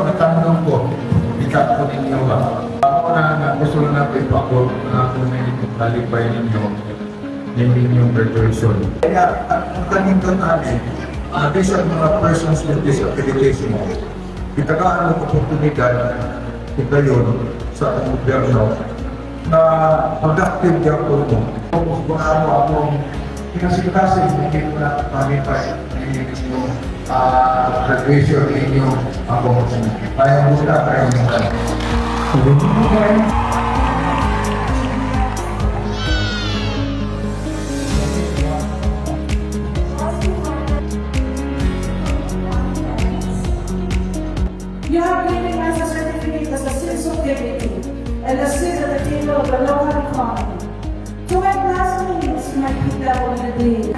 natanong ko, ikat ko ninyo ba? Ako na gusto lang natin po ako na kung may talipay ninyo, hindi yung graduation. Kaya, ang kanindon namin, these are mga persons with disabilitation. Itagaan ng oportunidad, ito yun, sa ating gobyerno, na productive yung ako. Kung ano akong pinasikasin, hindi ko na talipay. Yung graduation ninyo ako. Kaya mo sila kayo mga. You have given us a certificate as a sense of dignity and a seat at the table of the local economy. To my classmates, my PWD,